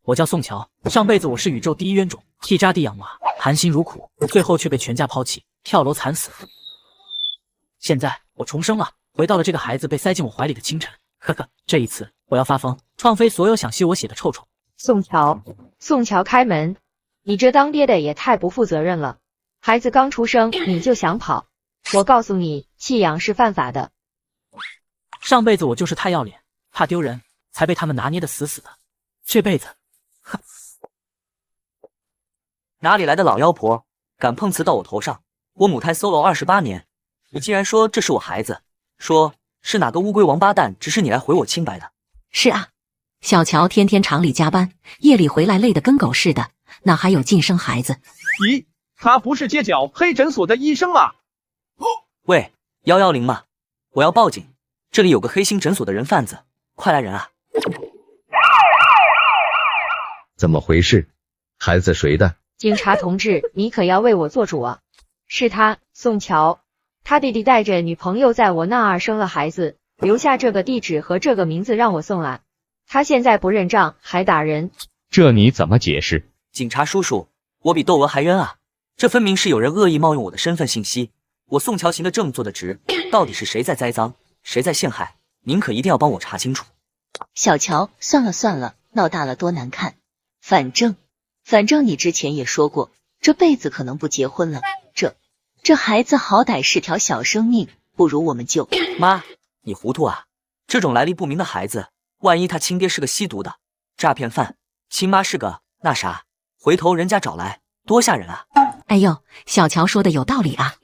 我叫宋乔，上辈子我是宇宙第一冤种，替渣地养娃，含辛茹苦，最后却被全家抛弃，跳楼惨死。现在我重生了，回到了这个孩子被塞进我怀里的清晨。呵呵，这一次我要发疯，创飞所有想吸我血的臭虫。宋乔开门，你这当爹的也太不负责任了，孩子刚出生你就想跑，我告诉你，弃养是犯法的。上辈子我就是太要脸，怕丢人，才被他们拿捏得死死的。这辈子，哼！哪里来的老妖婆，敢碰瓷到我头上？我母胎 solo 28年，你竟然说这是我孩子，说是哪个乌龟王八蛋指使你来毁我清白的？是啊，小乔天天厂里加班，夜里回来累得跟狗似的，哪还有劲生孩子？咦，他不是街角黑诊所的医生吗？喂，110吗？我要报警，这里有个黑心诊所的人贩子，快来人啊！怎么回事？孩子谁的？警察同志，你可要为我做主啊！是他，宋乔，他弟弟带着女朋友在我那儿生了孩子，留下这个地址和这个名字让我送来。他现在不认账，还打人。这你怎么解释？警察叔叔，我比窦娥还冤啊！这分明是有人恶意冒用我的身份信息，我宋乔行得正，坐得直，到底是谁在栽赃，谁在陷害？您可一定要帮我查清楚。小乔，算了算了，闹大了多难看。反正你之前也说过，这辈子可能不结婚了。这孩子好歹是条小生命，不如我们就……妈，你糊涂啊！这种来历不明的孩子，万一他亲爹是个吸毒的诈骗犯，亲妈是个那啥，回头人家找来，多吓人啊！哎呦，小乔说的有道理啊。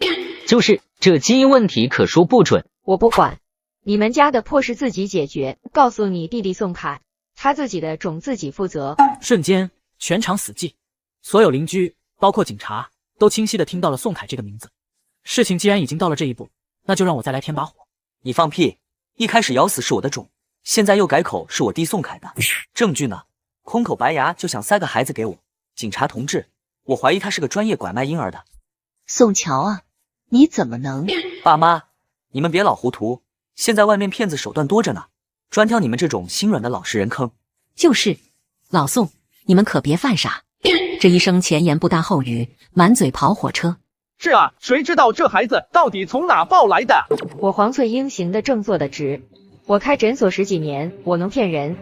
就是这基因问题可说不准。我不管，你们家的破事自己解决。告诉你弟弟宋凯，他自己的种自己负责。瞬间，全场死寂，所有邻居，包括警察，都清晰地听到了宋凯这个名字。事情既然已经到了这一步，那就让我再来添把火。你放屁！一开始咬死是我的种，现在又改口是我弟宋凯的，证据呢？空口白牙就想塞个孩子给我？警察同志，我怀疑他是个专业拐卖婴儿的。宋乔啊，你怎么能……爸妈，你们别老糊涂，现在外面骗子手段多着呢，专挑你们这种心软的老实人坑。就是，老宋，你们可别犯傻。这医生前言不搭后语，满嘴跑火车。是啊，谁知道这孩子到底从哪抱来的？我黄翠英行得正，坐得直。我开诊所10几年，我能骗人？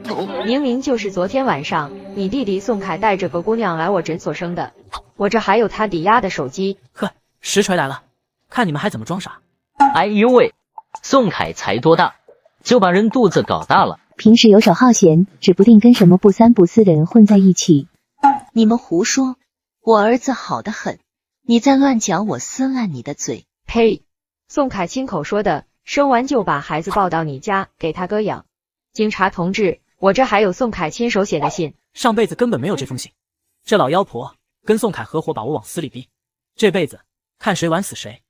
明明就是昨天晚上，你弟弟宋凯带着个姑娘来我诊所生的，我这还有他抵押的手机。呵，实锤来了，看你们还怎么装傻！哎呦喂，宋凯才多大，就把人肚子搞大了。平时游手好闲，指不定跟什么不三不四的人混在一起。你们胡说，我儿子好得很，你再乱讲我撕烂你的嘴！呸！宋凯亲口说的，生完就把孩子抱到你家给他哥养。警察同志，我这还有宋凯亲手写的信。上辈子根本没有这封信，这老妖婆跟宋凯合伙把我往死里逼，这辈子看谁晚死谁。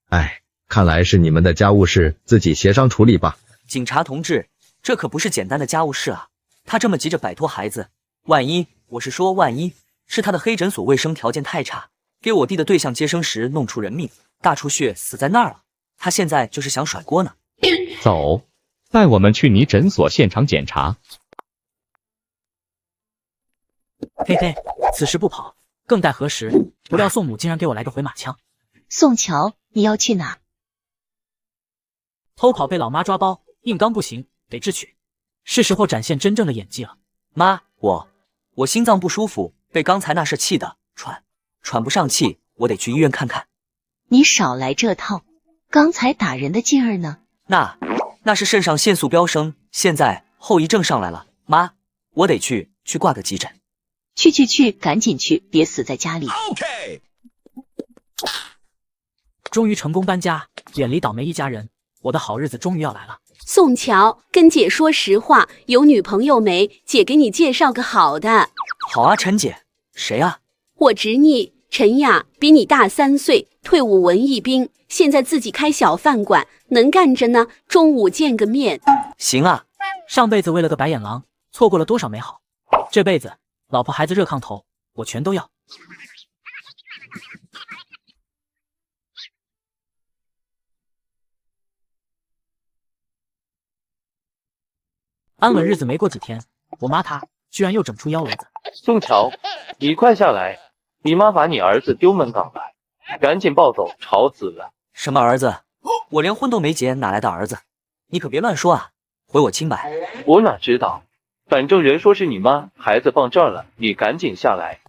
哎，看来是你们的家务事自己协商处理吧。警察同志，这可不是简单的家务事啊！他这么急着摆脱孩子，万一是他的黑诊所卫生条件太差，给我弟的对象接生时弄出人命，大出血死在那儿了，他现在就是想甩锅呢。走，带我们去你诊所现场检查。嘿嘿，此时不跑，更待何时？不料宋母竟然给我来个回马枪。宋乔，你要去哪？偷跑被老妈抓包，硬刚不行，得智取。是时候展现真正的演技了。妈，我心脏不舒服，被刚才那事气的喘不上气，我得去医院看看。你少来这套，刚才打人的劲儿呢？那是肾上腺素飙升，现在后遗症上来了。妈，我得去挂个急诊。去，赶紧去，别死在家里。终于成功搬家，远离倒霉一家人，我的好日子终于要来了。宋乔，跟姐说实话，有女朋友没？姐给你介绍个好的。好啊，陈姐。谁啊？我侄女陈雅，比你大3岁，退伍文艺兵，现在自己开小饭馆，能干着呢，中午见个面。行啊。上辈子为了个白眼狼，错过了多少美好，这辈子老婆孩子热炕头，我全都要。安稳日子没过几天，我妈她居然又整出幺蛾子。宋乔，你快下来！你妈把你儿子丢门岗了，赶紧抱走，吵死了！什么儿子？我连婚都没结，哪来的儿子？你可别乱说啊！毁我清白！我哪知道，反正人说是你妈，孩子放这儿了，你赶紧下来。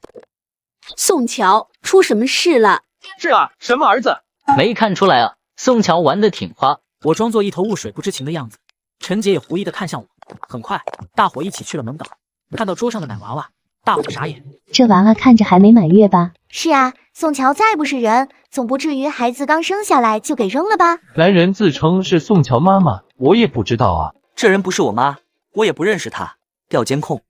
宋乔，出什么事了？是啊，什么儿子？没看出来啊，宋乔玩得挺花。我装作一头雾水不知情的样子，陈杰也狐疑的看向我。很快，大伙一起去了门岗，看到桌上的奶娃娃，大伙傻眼。这娃娃看着还没满月吧？是啊，宋乔再不是人，总不至于孩子刚生下来就给扔了吧？来人自称是宋乔妈妈，我也不知道啊。这人不是我妈，我也不认识她。调监控。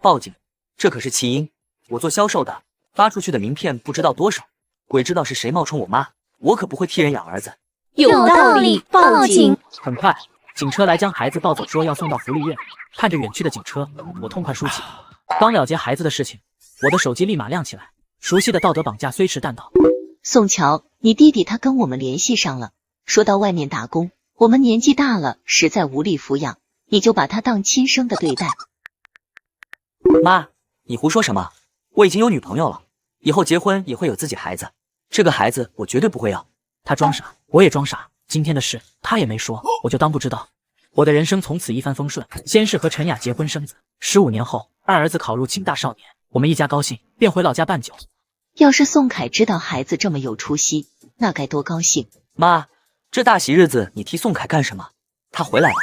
报警，这可是奇因，我做销售的，发出去的名片不知道多少，鬼知道是谁冒充我妈，我可不会替人养儿子。有道理，报警。很快，警车来将孩子抱走，说要送到福利院。看着远去的警车，我痛快舒气。刚了结孩子的事情，我的手机立马亮起来，熟悉的道德绑架虽迟但到。宋乔，你弟弟他跟我们联系上了，说到外面打工，我们年纪大了，实在无力抚养，你就把他当亲生的对待。妈，你胡说什么？我已经有女朋友了，以后结婚也会有自己孩子，这个孩子我绝对不会要。他装傻，我也装傻。今天的事他也没说，我就当不知道。我的人生从此一帆风顺，先是和陈雅结婚生子，15年后，二儿子考入清大少年，我们一家高兴，便回老家办酒。要是宋凯知道孩子这么有出息，那该多高兴。妈，这大喜日子你提宋凯干什么？他回来了？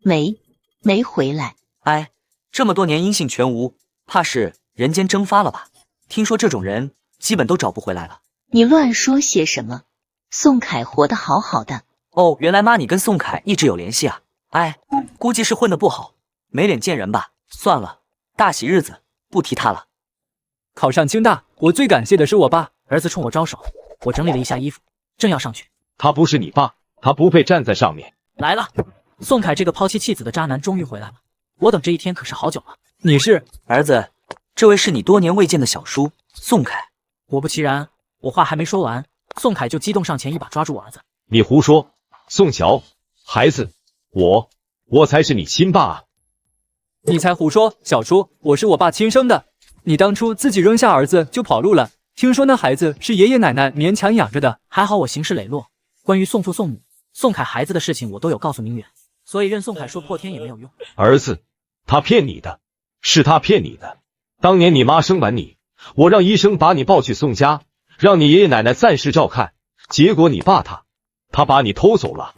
没回来。哎，这么多年音信全无，怕是人间蒸发了吧？听说这种人基本都找不回来了。你乱说些什么？宋凯活得好好的。哦，原来妈你跟宋凯一直有联系啊。哎，估计是混得不好，没脸见人吧。算了，大喜日子不提他了。考上清大，我最感谢的是我爸。儿子冲我招手，我整理了一下衣服，正要上去。他不是你爸，他不配站在上面。来了，宋凯这个抛妻弃子的渣男终于回来了，我等这一天可是好久了。你是儿子，这位是你多年未见的小叔宋凯。果不其然，我话还没说完，宋凯就激动上前一把抓住我儿子。你胡说，宋乔，孩子，我才是你亲爸啊！你才胡说，小叔，我是我爸亲生的。你当初自己扔下儿子就跑路了，听说那孩子是爷爷奶奶勉强养着的。还好我行事磊落，关于宋父宋母、宋凯孩子的事情我都有告诉明远，所以任宋凯说破天也没有用。儿子，他骗你的，是他骗你的。当年你妈生完你，我让医生把你抱去宋家，让你爷爷奶奶暂时照看，结果你爸他把你偷走了。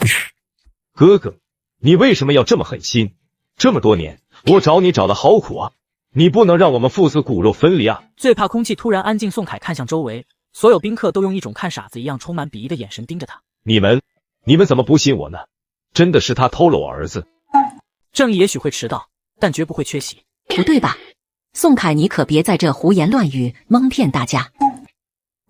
哥哥，你为什么要这么狠心？这么多年，我找你找的好苦啊！你不能让我们父子骨肉分离啊！最怕空气突然安静，宋凯看向周围，所有宾客都用一种看傻子一样充满鄙夷的眼神盯着他。你们怎么不信我呢？真的是他偷了我儿子。正义也许会迟到，但绝不会缺席。不对吧？宋凯，你可别在这胡言乱语，蒙骗大家。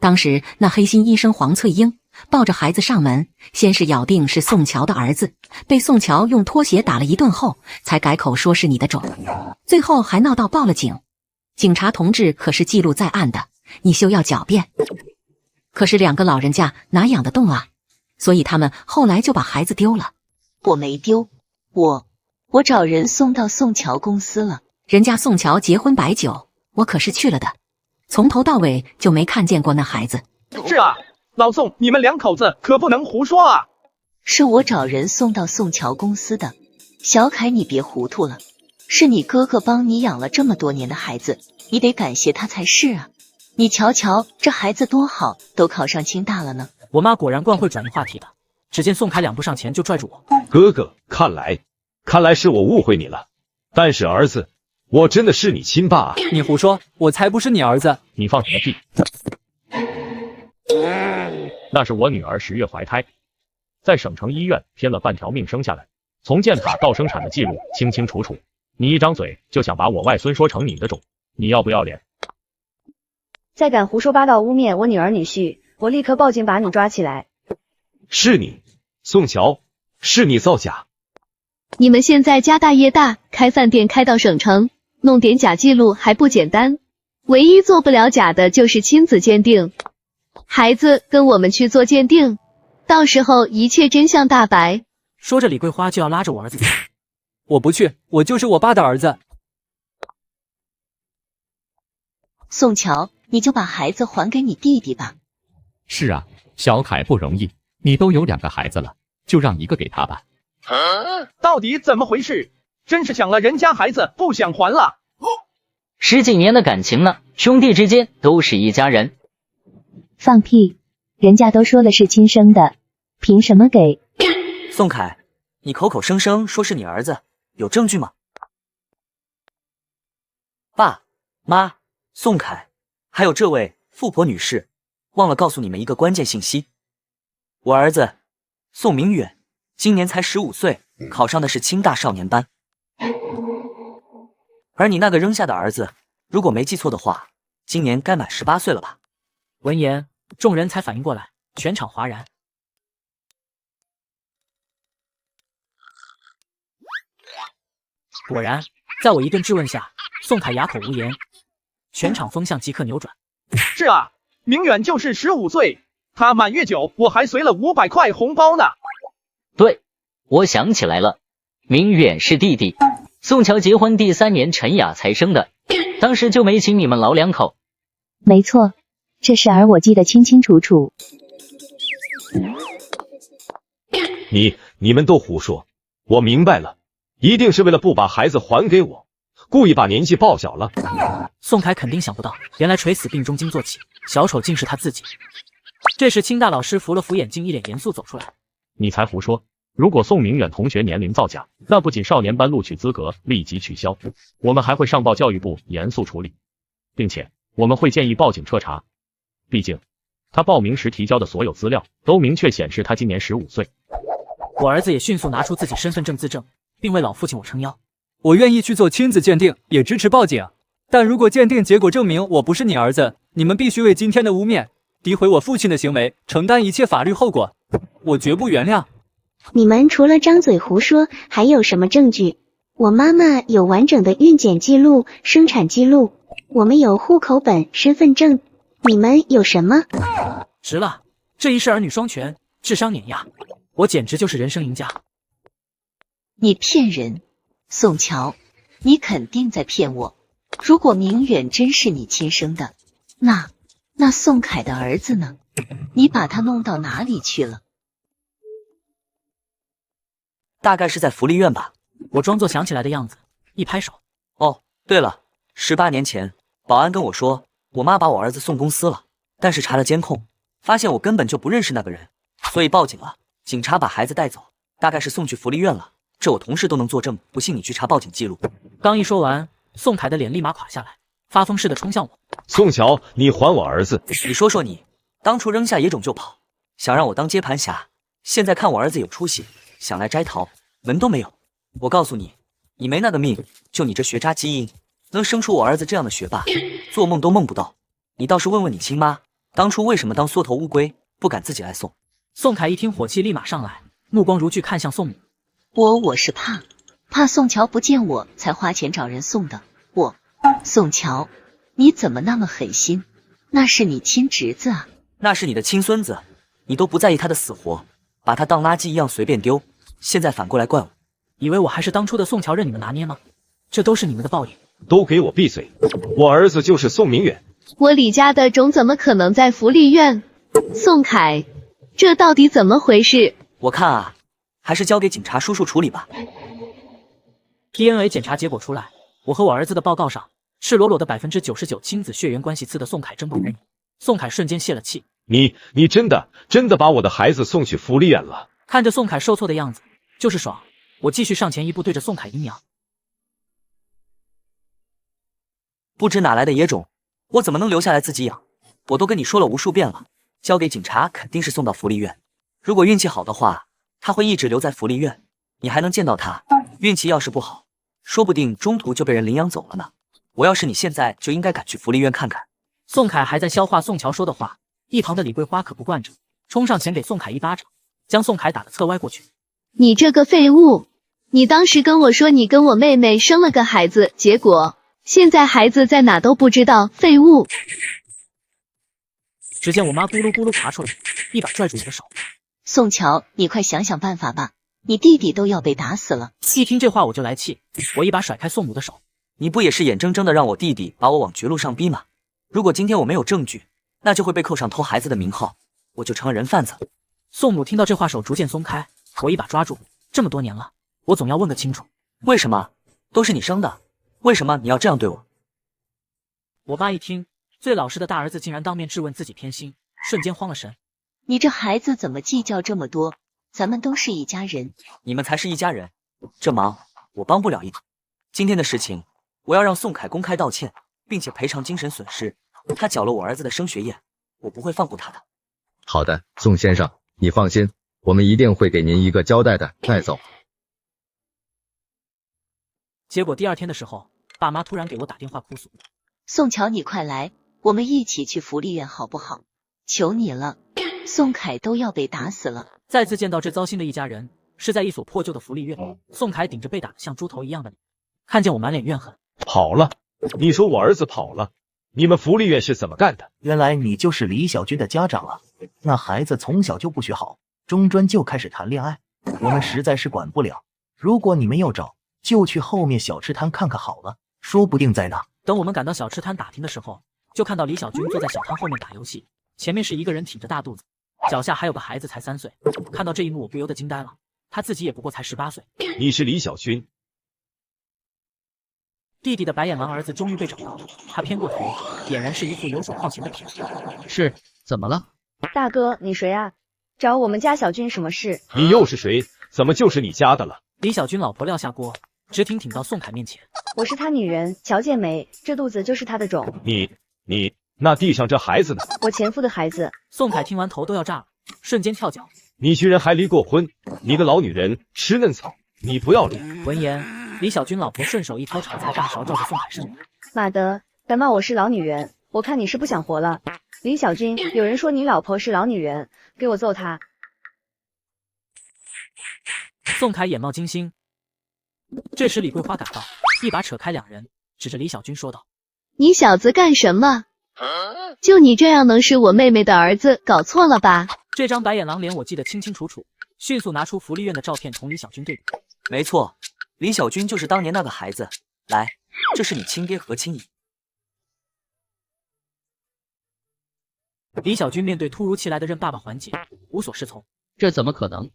当时那黑心医生黄翠英抱着孩子上门，先是咬定是宋乔的儿子，被宋乔用拖鞋打了一顿后，才改口说是你的种，最后还闹到报了警。警察同志可是记录在案的，你休要狡辩。可是两个老人家哪养得动啊？所以他们后来就把孩子丢了。我没丢，我找人送到宋乔公司了。人家宋乔结婚摆酒，我可是去了的，从头到尾就没看见过那孩子。是啊，老宋，你们两口子可不能胡说啊！是我找人送到宋乔公司的。小凯，你别糊涂了，是你哥哥帮你养了这么多年的孩子，你得感谢他才是啊。你瞧瞧这孩子多好，都考上清大了呢。我妈果然惯会转移话题的，只见宋凯两步上前就拽住我。哥哥，看来是我误会你了，但是儿子，我真的是你亲爸啊！你胡说，我才不是你儿子！你放什么屁？那是我女儿10月怀胎，在省城医院拼了半条命生下来，从建塔到生产的记录清清楚楚。你一张嘴就想把我外孙说成你的种，你要不要脸？再敢胡说八道污蔑我女儿女婿，我立刻报警把你抓起来。是你，宋乔，是你造假！你们现在家大业大，开饭店开到省城，弄点假记录还不简单？唯一做不了假的就是亲子鉴定。孩子，跟我们去做鉴定。到时候一切真相大白。说着，李桂花就要拉着我儿子走。我不去，我就是我爸的儿子。宋乔，你就把孩子还给你弟弟吧。是啊，小凯不容易，你都有2个孩子了，就让1个给他吧。到底怎么回事？真是抢了人家孩子不想还了。10几年的感情呢，兄弟之间都是一家人。放屁，人家都说了是亲生的，凭什么给？宋凯，你口口声声说是你儿子，有证据吗？爸妈，宋凯，还有这位富婆女士，忘了告诉你们一个关键信息，我儿子宋明远今年才15岁，考上的是清大少年班。而你那个扔下的儿子，如果没记错的话，今年该满18岁了吧？闻言，众人才反应过来，全场哗然。果然，在我一顿质问下，宋凯哑口无言，全场风向即刻扭转。是啊，明远就是15岁，他满月酒我还随了500块红包呢。对，我想起来了，明远是弟弟，宋乔结婚第3年陈雅才生的，当时就没请你们老2口。没错，这事儿我记得清清楚楚。你们都胡说，我明白了，一定是为了不把孩子还给我，故意把年纪报小了。宋凯肯定想不到，原来垂死病中惊坐起，小丑竟是他自己。这时清大老师扶了扶眼镜，一脸严肃走出来。你才胡说！如果宋明远同学年龄造假，那不仅少年班录取资格立即取消，我们还会上报教育部严肃处理，并且我们会建议报警彻查。毕竟他报名时提交的所有资料都明确显示他今年15岁。我儿子也迅速拿出自己身份证自证，并为老父亲我撑腰。我愿意去做亲子鉴定，也支持报警。但如果鉴定结果证明我不是你儿子，你们必须为今天的污蔑、诋毁我父亲的行为承担一切法律后果，我绝不原谅。你们除了张嘴胡说，还有什么证据？我妈妈有完整的孕检记录、生产记录，我们有户口本、身份证，你们有什么？值了，这一世儿女双全，智商碾压，我简直就是人生赢家。你骗人，宋乔，你肯定在骗我。如果明远真是你亲生的，那宋凯的儿子呢？你把他弄到哪里去了？大概是在福利院吧。我装作想起来的样子，一拍手。哦，对了，18年前，保安跟我说，我妈把我儿子送公司了，但是查了监控，发现我根本就不认识那个人，所以报警了。警察把孩子带走，大概是送去福利院了。这我同事都能作证，不信你去查报警记录。刚一说完，宋凯的脸立马垮下来，发疯似的冲向我。宋乔，你还我儿子！你说说你，当初扔下野种就跑，想让我当接盘侠，现在看我儿子有出息，想来摘桃，门都没有。我告诉你，你没那个命，就你这学渣基因，能生出我儿子这样的学霸，做梦都梦不到。你倒是问问你亲妈，当初为什么当缩头乌龟，不敢自己来送？宋凯一听，火气立马上来，目光如炬看向宋母。我是怕宋乔不见我才花钱找人送的。宋乔，你怎么那么狠心？那是你亲侄子啊！那是你的亲孙子，你都不在意他的死活，把他当垃圾一样随便丢，现在反过来怪我。以为我还是当初的宋乔任你们拿捏吗？这都是你们的报应。都给我闭嘴！我儿子就是宋明远。我李家的种怎么可能在福利院？宋凯，这到底怎么回事？我看啊，还是交给警察叔叔处理吧。DNA 检查结果出来，我和我儿子的报告上赤裸裸的99%亲子血缘关系，刺的宋凯真不容易。宋凯瞬间泄了气。你真的把我的孩子送去福利院了？看着宋凯受挫的样子，就是爽。我继续上前一步，对着宋凯阴阳。不知哪来的野种，我怎么能留下来自己养？我都跟你说了无数遍了，交给警察肯定是送到福利院。如果运气好的话，他会一直留在福利院，你还能见到他。运气要是不好，说不定中途就被人领养走了呢。我要是你，现在就应该赶去福利院看看。宋凯还在消化宋乔说的话，一旁的李桂花可不惯着，冲上前给宋凯一巴掌，将宋凯打得侧歪过去。你这个废物！你当时跟我说你跟我妹妹生了个孩子，结果现在孩子在哪都不知道，废物！只见我妈咕噜咕噜爬出来，一把拽住我的手。宋乔，你快想想办法吧，你弟弟都要被打死了。一听这话我就来气，我一把甩开宋母的手。你不也是眼睁睁的让我弟弟把我往绝路上逼吗？如果今天我没有证据，那就会被扣上偷孩子的名号，我就成了人贩子。宋母听到这话手逐渐松开，我一把抓住。这么多年了，我总要问个清楚。为什么？都是你生的，为什么你要这样对我？我爸一听，最老实的大儿子竟然当面质问自己偏心，瞬间慌了神。你这孩子怎么计较这么多？咱们都是一家人。你们才是一家人，这忙我帮不了一个。今天的事情，我要让宋凯公开道歉，并且赔偿精神损失。他搅了我儿子的升学宴，我不会放过他的。好的，宋先生，你放心，我们一定会给您一个交代的。带走。结果第二天的时候，爸妈突然给我打电话哭诉：宋乔，你快来，我们一起去福利院好不好？求你了，宋凯都要被打死了。再次见到这糟心的一家人，是在一所破旧的福利院。宋凯顶着被打得像猪头一样的脸，看见我满脸怨恨。跑了？你说我儿子跑了？你们福利院是怎么干的？原来你就是李小军的家长啊！那孩子从小就不学好，中专就开始谈恋爱，我们实在是管不了。如果你们要找，就去后面小吃摊看看好了，说不定在那。等我们赶到小吃摊打听的时候，就看到李小军坐在小摊后面打游戏，前面是一个人挺着大肚子，脚下还有个孩子才3岁。看到这一幕，我不由得惊呆了，他自己也不过才18岁。你是李小军？弟弟的白眼狼儿子终于被找到，他偏过头，俨然是一副游手好闲的痞子。是，怎么了？大哥，你谁啊？找我们家小军什么事？你又是谁？怎么就是你家的了？李小军老婆撂下锅，直挺到宋凯面前。我是他女人乔建梅，这肚子就是他的种。你，那地上这孩子呢？我前夫的孩子。宋凯听完头都要炸了，瞬间跳脚。你居然还离过婚？你个老女人吃嫩草，你不要脸！闻言，李小军老婆顺手一掏炒菜大勺，照着宋凯伸来。妈的，别骂我是老女人，我看你是不想活了。李小军，有人说你老婆是老女人，给我揍她！宋凯眼冒金星。这时李桂花赶到，一把扯开两人，指着李小军说道：“你小子干什么？就你这样能是我妹妹的儿子，搞错了吧？”这张白眼狼脸我记得清清楚楚，迅速拿出福利院的照片同李小军对比。没错，李小军就是当年那个孩子。来，这是你亲爹何清怡。李小军面对突如其来的认爸爸环节，无所适从。这怎么可能？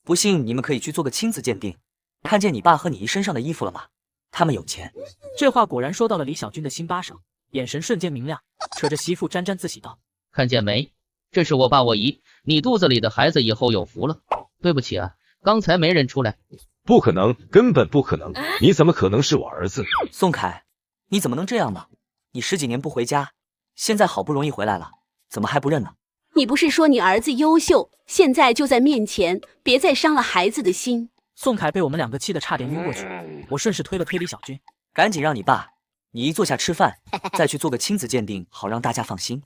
不信你们可以去做个亲子鉴定。看见你爸和你姨身上的衣服了吗？他们有钱。这话果然说到了李小军的心巴上，眼神瞬间明亮，扯着媳妇沾沾自喜道：“看见没？这是我爸我姨，你肚子里的孩子以后有福了。对不起啊，刚才没认出来。”不可能，根本不可能！你怎么可能是我儿子？宋凯，你怎么能这样呢？你10几年不回家，现在好不容易回来了，怎么还不认呢？你不是说你儿子优秀，现在就在面前，别再伤了孩子的心。宋凯被我们两个气得差点晕过去，我顺势推了推李小军，赶紧让你爸、你姨坐下吃饭，再去做个亲子鉴定，好让大家放心。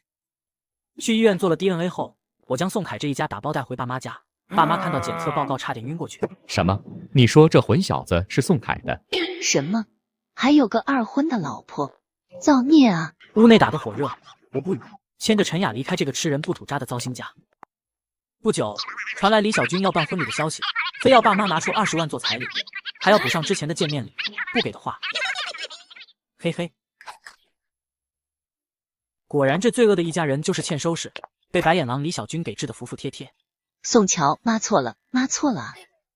去医院做了 DNA 后，我将宋凯这一家打包带回爸妈家。爸妈看到检测报告差点晕过去。什么？你说这混小子是宋凯的？什么？还有个二婚的老婆，造孽啊！屋内打得火热，我不语，牵着陈雅离开这个吃人不吐渣的糟心家。不久，传来李小军要办婚礼的消息，非要爸妈拿出20万做彩礼，还要补上之前的见面礼，不给的话，嘿嘿。果然，这罪恶的一家人就是欠收拾，被白眼狼李小军给治得服服帖帖。宋乔，妈错了，妈错了啊！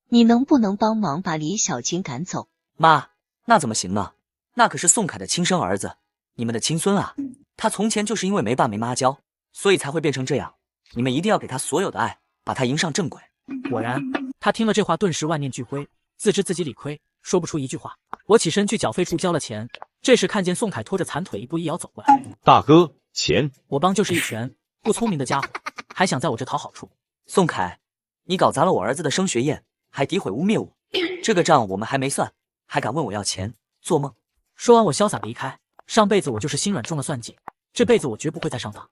你能不能帮忙把李小军赶走？妈，那怎么行呢？那可是宋凯的亲生儿子，你们的亲孙啊！他从前就是因为没爸没妈教，所以才会变成这样。你们一定要给他所有的爱，把他迎上正轨。果然，他听了这话，顿时万念俱灰，自知自己理亏，说不出一句话。我起身去缴费处交了钱，这时看见宋凯拖着残腿一步一摇走过来。大哥，钱！我帮就是一拳，不聪明的家伙，还想在我这讨好处。宋凯，你搞砸了我儿子的升学宴，还诋毁污蔑我，这个账我们还没算，还敢问我要钱？做梦！说完，我潇洒离开。上辈子我就是心软中了算计，这辈子我绝不会再上当。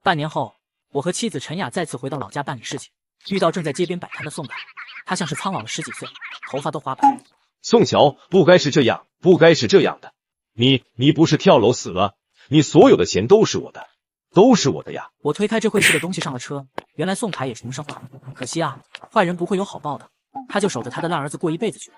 半年后，我和妻子陈雅再次回到老家办理事情，遇到正在街边摆摊的宋凯，他像是苍老了10几岁，头发都花白。宋乔，不该是这样，不该是这样的。你不是跳楼死了？你所有的钱都是我的。都是我的呀。我推开这晦气的东西上了车，原来宋凯也重生了。可惜啊，坏人不会有好报的，他就守着他的烂儿子过一辈子去了。